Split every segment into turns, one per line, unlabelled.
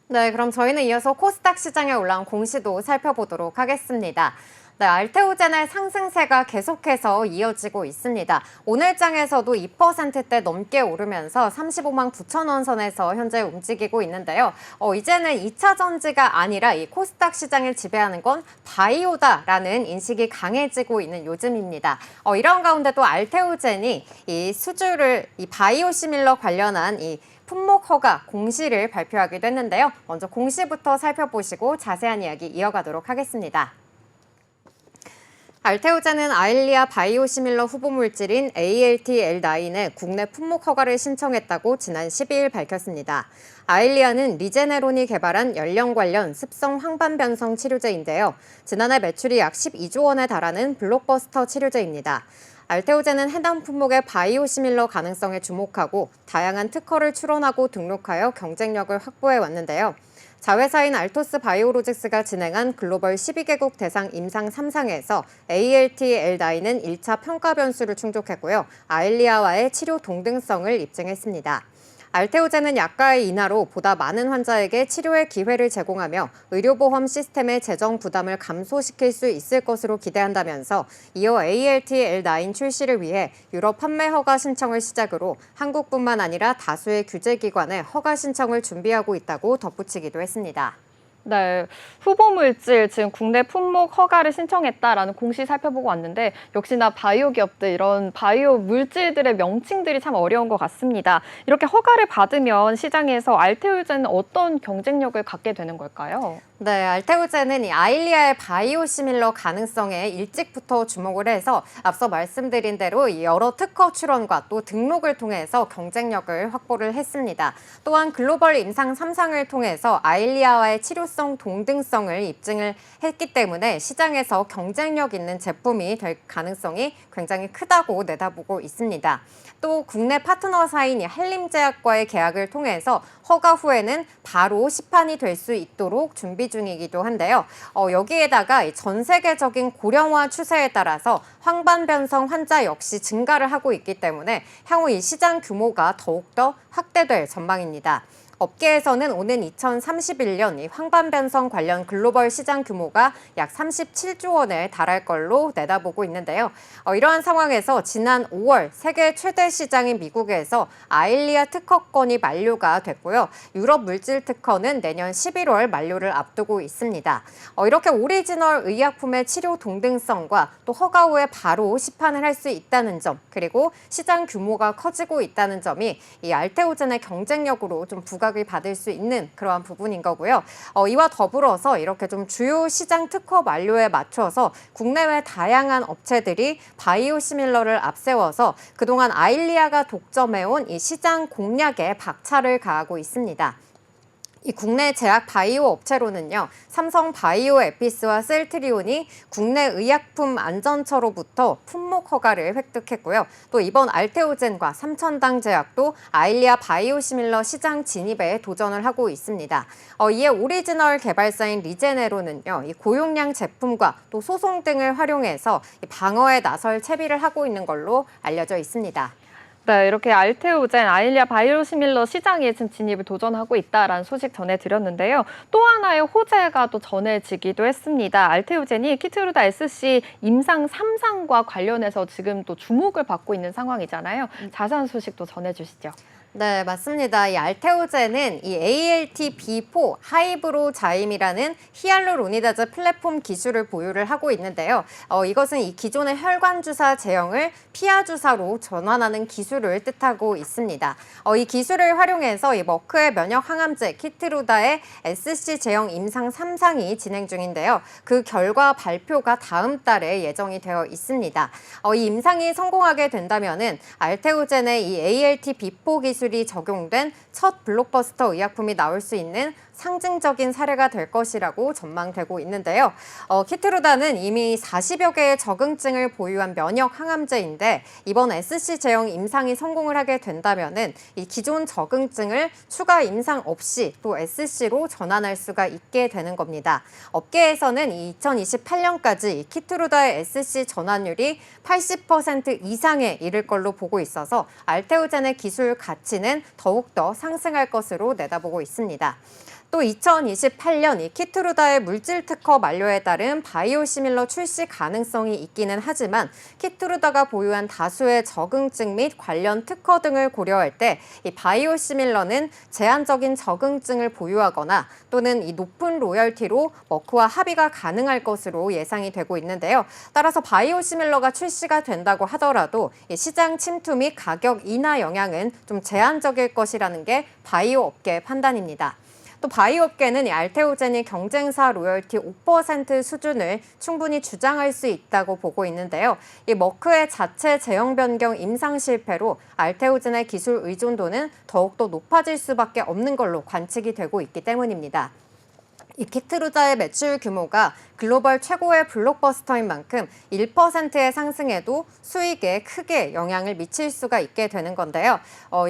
네, 그럼 저희는 이어서 코스닥 시장에 올라온 공시도 살펴보도록 하겠습니다. 네, 알테오젠의 상승세가 계속해서 이어지고 있습니다. 오늘 장에서도 2%대 넘게 오르면서 35만 9천 원 선에서 현재 움직이고 있는데요. 이제는 2차 전지가 아니라 이 코스닥 시장을 지배하는 건 바이오다라는 인식이 강해지고 있는 요즘입니다. 이런 가운데 또 알테오젠이 이 바이오 시밀러 관련한 이 품목 허가 공시를 발표하기도 했는데요. 먼저 공시부터 살펴보시고 자세한 이야기 이어가도록 하겠습니다. 알테오젠은 아일리아 바이오시밀러 후보 물질인 ALT-L9의 국내 품목 허가를 신청했다고 지난 12일 밝혔습니다. 아일리아는 리제네론이 개발한 연령 관련 습성 황반 변성 치료제인데요. 지난해 매출이 약 12조 원에 달하는 블록버스터 치료제입니다. 알테오젠은 해당 품목의 바이오시밀러 가능성에 주목하고 다양한 특허를 출원하고 등록하여 경쟁력을 확보해 왔는데요. 자회사인 알토스 바이오로직스가 진행한 글로벌 12개국 대상 임상 3상에서 ALT-L9은 1차 평가 변수를 충족했고요. 아일리아와의 치료 동등성을 입증했습니다. 알테오젠은 약가의 인하로 보다 많은 환자에게 치료의 기회를 제공하며 의료보험 시스템의 재정 부담을 감소시킬 수 있을 것으로 기대한다면서 이어 ALT-L9 출시를 위해 유럽 판매 허가 신청을 시작으로 한국뿐만 아니라 다수의 규제기관에 허가 신청을 준비하고 있다고 덧붙이기도 했습니다.
네, 후보 물질, 지금 국내 품목 허가를 신청했다라는 공시 살펴보고 왔는데 역시나 바이오 기업들 이런 바이오 물질들의 명칭들이 참 어려운 것 같습니다. 이렇게 허가를 받으면 시장에서 알테오젠은 어떤 경쟁력을 갖게 되는 걸까요?
네, 알테오젠은 이 아일리아의 바이오시밀러 가능성에 일찍부터 주목을 해서 앞서 말씀드린 대로 여러 특허 출원과 또 등록을 통해서 경쟁력을 확보를 했습니다. 또한 글로벌 임상 3상을 통해서 아일리아와의 치료성 동등성을 입증을 했기 때문에 시장에서 경쟁력 있는 제품이 될 가능성이 굉장히 크다고 내다보고 있습니다. 또 국내 파트너사인 한림제약과의 계약을 통해서 허가 후에는 바로 시판이 될 수 있도록 준비 중이기도 한데요. 여기에다가 전 세계적인 고령화 추세에 따라서 황반 변성 환자 역시 증가를 하고 있기 때문에 향후 이 시장 규모가 더욱더 확대될 전망입니다. 업계에서는 오는 2031년 이 황반 변성 관련 글로벌 시장 규모가 약 37조 원에 달할 걸로 내다보고 있는데요. 이러한 상황에서 지난 5월 세계 최대 시장인 미국에서 아일리아 특허권이 만료가 됐고요. 유럽 물질 특허는 내년 11월 만료를 앞두고 있습니다. 이렇게 오리지널 의약품의 치료 동등성과 또 허가 후에 바로 시판을 할 수 있다는 점, 그리고 시장 규모가 커지고 있다는 점이 이 알테오젠의 경쟁력으로 좀 부각을 받을 수 있는 그러한 부분인 거고요. 이와 더불어서 이렇게 좀 주요 시장 특허 만료에 맞춰서 국내외 다양한 업체들이 바이오시밀러를 앞세워서 그동안 아일리아가 독점해온 이 시장 공략에 박차를 가하고 있습니다. 이 국내 제약 바이오 업체로는요, 삼성 바이오 에피스와 셀트리온이 국내 의약품 안전처로부터 품목 허가를 획득했고요. 또 이번 알테오젠과 삼천당 제약도 아일리아 바이오시밀러 시장 진입에 도전을 하고 있습니다. 이에 오리지널 개발사인 리제네론은요, 이 고용량 제품과 또 소송 등을 활용해서 방어에 나설 채비를 하고 있는 걸로 알려져 있습니다.
네, 이렇게 알테오젠, 아일리아 바이오시밀러 시장에 지금 진입을 도전하고 있다라는 소식 전해드렸는데요. 또 하나의 호재가 또 전해지기도 했습니다. 알테오젠이 키트루다 SC 임상 3상과 관련해서 지금 또 주목을 받고 있는 상황이잖아요. 자세한 소식도 전해주시죠.
네, 맞습니다. 이 알테오젠은 이 ALT-B4 하이브로자임이라는 히알루로니다제 플랫폼 기술을 보유를 하고 있는데요. 이것은 이 기존의 혈관 주사 제형을 피하 주사로 전환하는 기술을 뜻하고 있습니다. 이 기술을 활용해서 이 머크의 면역 항암제 키트루다의 SC 제형 임상 3상이 진행 중인데요. 그 결과 발표가 다음 달에 예정이 되어 있습니다. 이 임상이 성공하게 된다면은 알테오젠의 이 ALT-B4 기술이 적용된 첫 블록버스터 의약품이 나올 수 있는 상징적인 사례가 될 것이라고 전망되고 있는데요. 키트루다는 이미 40여 개의 적응증을 보유한 면역 항암제인데 이번 SC 제형 임상이 성공을 하게 된다면은 이 기존 적응증을 추가 임상 없이 또 SC로 전환할 수가 있게 되는 겁니다. 업계에서는 2028년까지 키트루다의 SC 전환율이 80% 이상에 이를 걸로 보고 있어서 알테오젠의 기술 가치는 더욱더 상승할 것으로 내다보고 있습니다. 또 2028년 이 키트루다의 물질 특허 만료에 따른 바이오시밀러 출시 가능성이 있기는 하지만 키트루다가 보유한 다수의 적응증 및 관련 특허 등을 고려할 때 이 바이오시밀러는 제한적인 적응증을 보유하거나 또는 이 높은 로열티로 머크와 합의가 가능할 것으로 예상이 되고 있는데요. 따라서 바이오시밀러가 출시가 된다고 하더라도 이 시장 침투 및 가격 인하 영향은 좀 제한적일 것이라는 게 바이오 업계의 판단입니다. 또 바이오 업계는 이 알테오젠이 경쟁사 로열티 5% 수준을 충분히 주장할 수 있다고 보고 있는데요. 이 머크의 자체 제형 변경 임상 실패로 알테오젠의 기술 의존도는 더욱더 높아질 수밖에 없는 걸로 관측이 되고 있기 때문입니다. 이 키트루다의 매출 규모가 글로벌 최고의 블록버스터인 만큼 1%의 상승에도 수익에 크게 영향을 미칠 수가 있게 되는 건데요.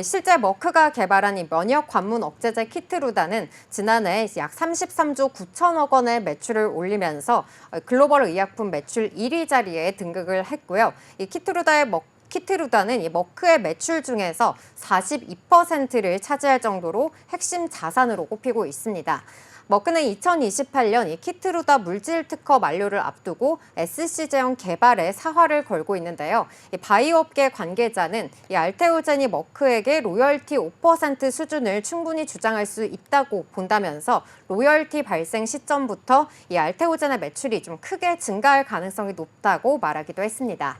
실제 머크가 개발한 이 면역 관문 억제제 키트루다는 지난해 약 33조 9천억 원의 매출을 올리면서 글로벌 의약품 매출 1위 자리에 등극을 했고요. 이 키트루다는 이 머크의 매출 중에서 42%를 차지할 정도로 핵심 자산으로 꼽히고 있습니다. 머크는 2028년 이 키트루다 물질 특허 만료를 앞두고 SC 제형 개발에 사활을 걸고 있는데요. 이 바이오업계 관계자는 이 알테오젠이 머크에게 로열티 5% 수준을 충분히 주장할 수 있다고 본다면서 로열티 발생 시점부터 이 알테오젠의 매출이 좀 크게 증가할 가능성이 높다고 말하기도 했습니다.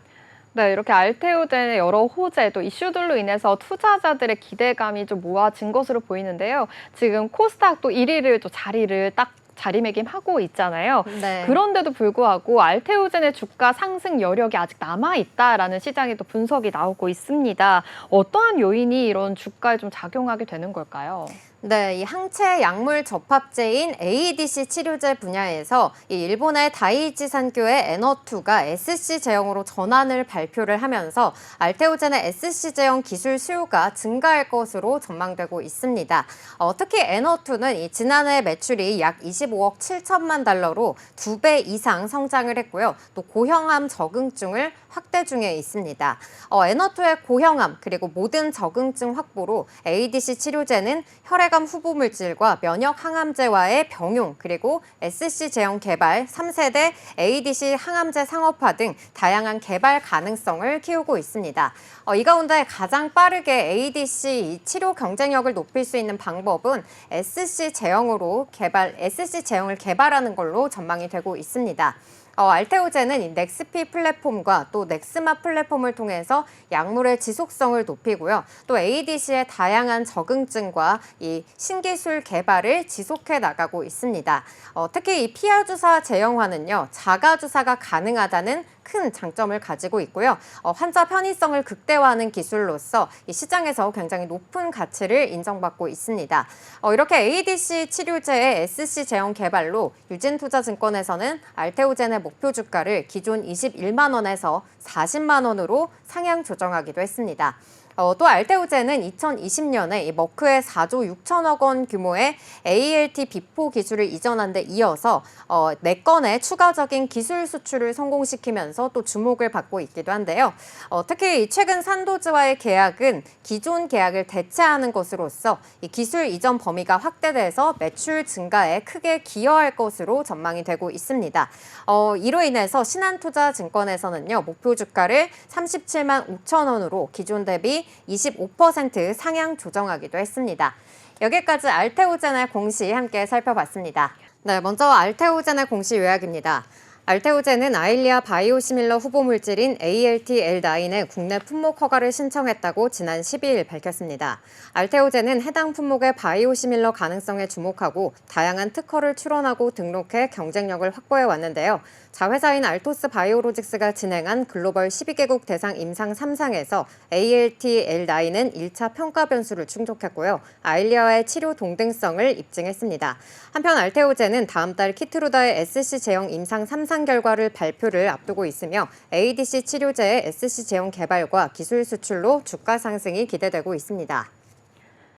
네, 이렇게 알테오젠의 여러 호재 또 이슈들로 인해서 투자자들의 기대감이 좀 모아진 것으로 보이는데요. 지금 코스닥 또 1위를 또 자리를 딱 자리매김하고 있잖아요.
네.
그런데도 불구하고 알테오젠의 주가 상승 여력이 아직 남아있다라는 시장의 또 분석이 나오고 있습니다. 어떠한 요인이 이런 주가에 좀 작용하게 되는 걸까요?
네, 이 항체 약물 접합제인 ADC 치료제 분야에서 이 일본의 다이이치 산교의 에너투가 SC 제형으로 전환을 발표를 하면서 알테오젠의 SC 제형 기술 수요가 증가할 것으로 전망되고 있습니다. 특히 에너투는 이 지난해 매출이 약 25억 7천만 달러로 2배 이상 성장을 했고요. 또 고형암 적응증을 확대 중에 있습니다. 에너투의 고형암 그리고 모든 적응증 확보로 ADC 치료제는 혈액암 후보 물질과 면역 항암제와의 병용 그리고 SC 제형 개발, 3세대 ADC 항암제 상업화 등 다양한 개발 가능성을 키우고 있습니다. 이 가운데 가장 빠르게 ADC 치료 경쟁력을 높일 수 있는 방법은 SC 제형을 개발하는 걸로 전망이 되고 있습니다. 알테오젠은 이 넥스피 플랫폼과 또 넥스마 플랫폼을 통해서 약물의 지속성을 높이고요. 또 ADC의 다양한 적응증과 이 신기술 개발을 지속해 나가고 있습니다. 특히 이 피하 주사 제형화는요, 자가 주사가 가능하다는 큰 장점을 가지고 있고요. 환자 편의성을 극대화하는 기술로서 이 시장에서 굉장히 높은 가치를 인정받고 있습니다. 이렇게 ADC 치료제의 SC 제형 개발로 유진투자증권에서는 알테오젠의 목표 주가를 기존 21만 원에서 40만 원으로 상향 조정하기도 했습니다. 또 알테오젠은 2020년에 이 머크의 4조 6천억 원 규모의 ALT 비포 기술을 이전한 데 이어서 4건의 추가적인 기술 수출을 성공시키면서 또 주목을 받고 있기도 한데요. 특히 최근 산도즈와의 계약은 기존 계약을 대체하는 것으로서 이 기술 이전 범위가 확대돼서 매출 증가에 크게 기여할 것으로 전망이 되고 있습니다. 이로 인해서 신한투자증권에서는요, 목표 주가를 37만 5천 원으로 기존 대비 25% 상향 조정하기도 했습니다. 여기까지 알테오젠의 공시 함께 살펴봤습니다. 네, 먼저 알테오젠의 공시 요약입니다. 알테오젠은 아일리아 바이오시밀러 후보 물질인 ALT-L9의 국내 품목 허가를 신청했다고 지난 12일 밝혔습니다. 알테오젠은 해당 품목의 바이오시밀러 가능성에 주목하고 다양한 특허를 출원하고 등록해 경쟁력을 확보해 왔는데요. 자회사인 알토스 바이오로직스가 진행한 글로벌 12개국 대상 임상 3상에서 ALT-L9은 1차 평가 변수를 충족했고요. 아일리아의 치료 동등성을 입증했습니다. 한편 알테오젠은 다음 달 키트루다의 SC 제형 임상 3상 결과를 발표를 앞두고 있으며 ADC 치료제의 SC 제형 개발과 기술 수출로 주가 상승이 기대되고 있습니다.